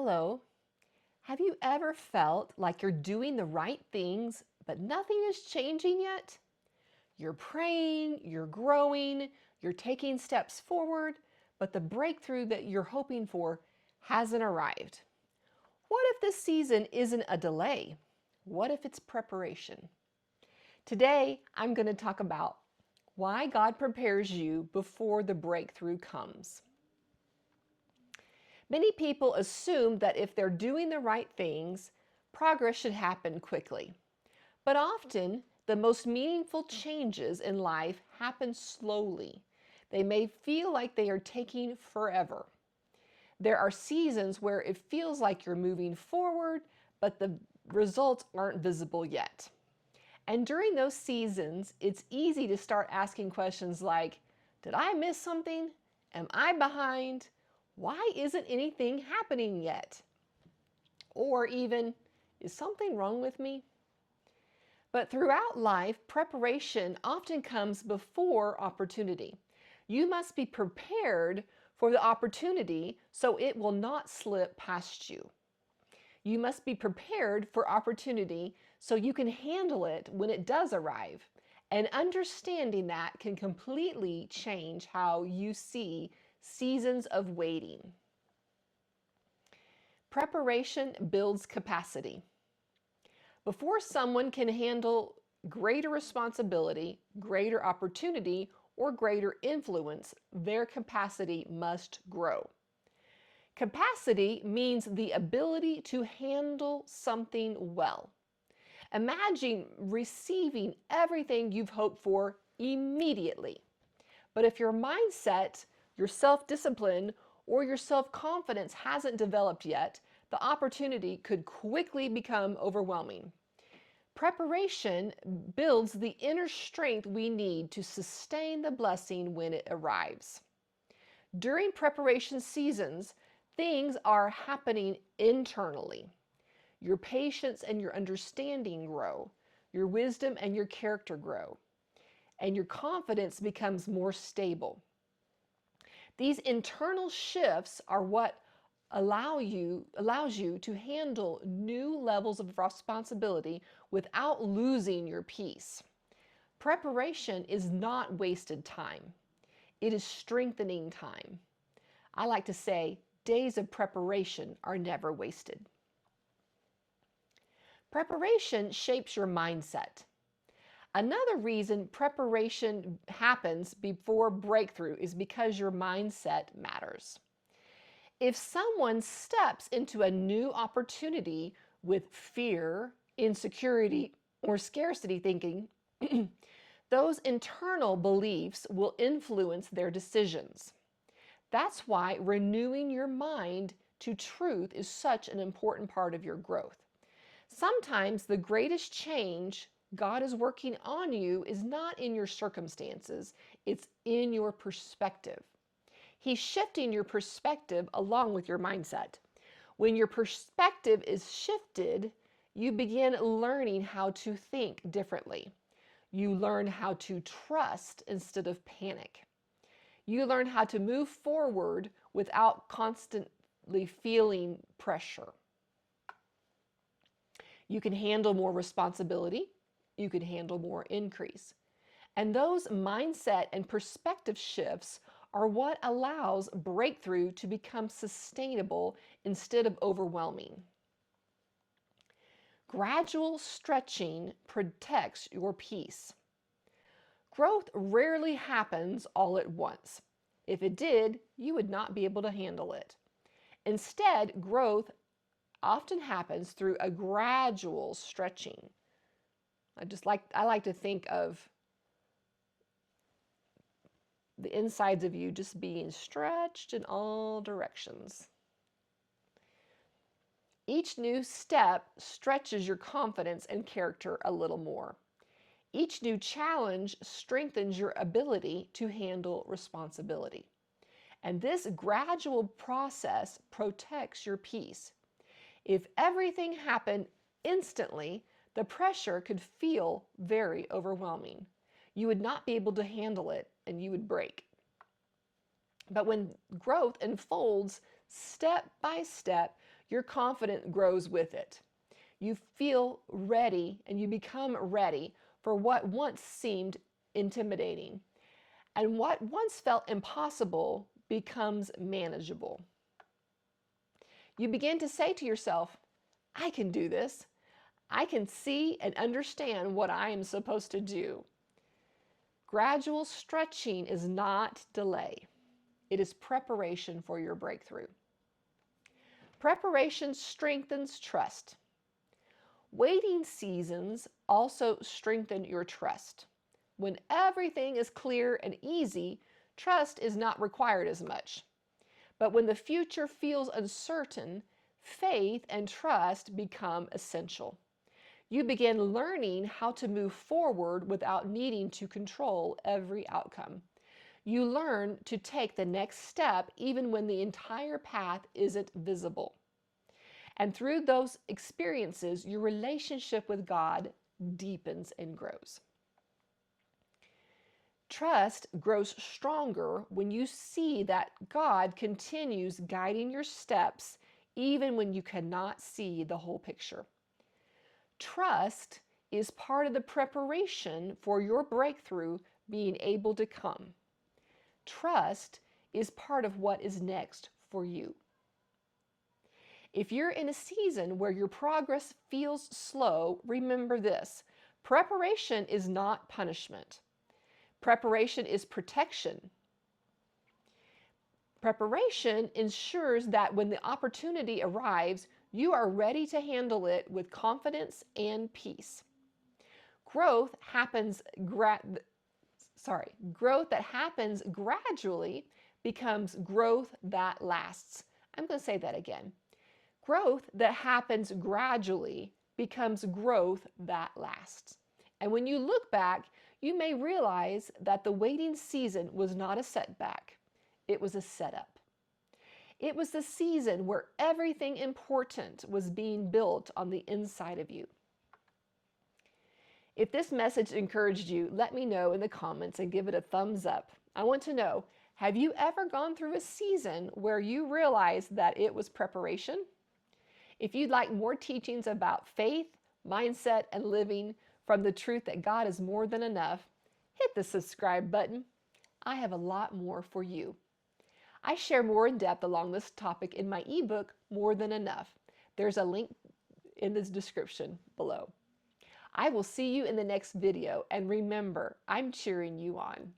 Hello. Have you ever felt like you're doing the right things, but nothing is changing yet? You're praying, you're growing, you're taking steps forward, but the breakthrough that you're hoping for hasn't arrived. What if this season isn't a delay? What if it's preparation? Today, I'm going to talk about why God prepares you before the breakthrough comes. Many people assume that if they're doing the right things, progress should happen quickly. But often, the most meaningful changes in life happen slowly. They may feel like they are taking forever. There are seasons where it feels like you're moving forward, but the results aren't visible yet. And during those seasons, it's easy to start asking questions like, did I miss something? Am I behind? Why isn't anything happening yet? Or even, is something wrong with me? But throughout life, preparation often comes before opportunity. You must be prepared for the opportunity so it will not slip past you. You must be prepared for opportunity so you can handle it when it does arrive. And understanding that can completely change how you see seasons of waiting. Preparation builds capacity. Before someone can handle greater responsibility, greater opportunity, or greater influence, their capacity must grow. Capacity means the ability to handle something well. Imagine receiving everything you've hoped for immediately. But if your mindset, your self-discipline, or your self-confidence hasn't developed yet, the opportunity could quickly become overwhelming. Preparation builds the inner strength we need to sustain the blessing when it arrives. During preparation seasons, things are happening internally. Your patience and your understanding grow. Your wisdom and your character grow. And your confidence becomes more stable. These internal shifts are what allows you to handle new levels of responsibility without losing your peace. Preparation is not wasted time. It is strengthening time. I like to say, days of preparation are never wasted. Preparation shapes your mindset. Another reason preparation happens before breakthrough is because your mindset matters. If someone steps into a new opportunity with fear, insecurity, or scarcity thinking, those internal beliefs will influence their decisions. That's why renewing your mind to truth is such an important part of your growth. Sometimes the greatest change God is working on you is not in your circumstances, it's in your perspective. He's shifting your perspective along with your mindset. When your perspective is shifted, you begin learning how to think differently. You learn how to trust instead of panic. You learn how to move forward without constantly feeling pressure. You can handle more responsibility. You can handle more increase. And those mindset and perspective shifts are what allows breakthrough to become sustainable instead of overwhelming. Gradual stretching protects your peace. Growth rarely happens all at once. If it did, you would not be able to handle it. Instead, growth often happens through a gradual stretching. I like to think of the insides of you just being stretched in all directions. Each new step stretches your confidence and character a little more. Each new challenge strengthens your ability to handle responsibility. And this gradual process protects your peace. If everything happened instantly, the pressure could feel very overwhelming. You would not be able to handle it and you would break. But when growth unfolds step by step, Your confidence grows with it. You feel ready and you become ready for what once seemed intimidating. And what once felt impossible becomes manageable. You begin to say to yourself, I can do this. I can see and understand what I am supposed to do. Gradual stretching is not delay. It is preparation for your breakthrough. Preparation strengthens trust. Waiting seasons also strengthen your trust. When everything is clear and easy, trust is not required as much. But when the future feels uncertain, faith and trust become essential. You begin learning how to move forward without needing to control every outcome. You learn to take the next step even when the entire path isn't visible. And through those experiences, your relationship with God deepens and grows. Trust grows stronger when you see that God continues guiding your steps even when you cannot see the whole picture. Trust is part of the preparation for your breakthrough being able to come. Trust is part of what is next for you. If you're in a season where your progress feels slow, remember this: preparation is not punishment. Preparation is protection. Preparation ensures that when the opportunity arrives, you are ready to handle it with confidence and peace. Growth that happens gradually becomes growth that lasts. I'm going to say that again. Growth that happens gradually becomes growth that lasts. And when you look back, you may realize that the waiting season was not a setback. It was a setup. It was the season where everything important was being built on the inside of you. If this message encouraged you, let me know in the comments and give it a thumbs up. I want to know, have you ever gone through a season where you realized that it was preparation? If you'd like more teachings about faith, mindset, and living from the truth that God is more than enough, hit the subscribe button. I have a lot more for you. I share more in depth along this topic in my ebook, More Than Enough. There's a link in the description below. I will see you in the next video, and remember, I'm cheering you on.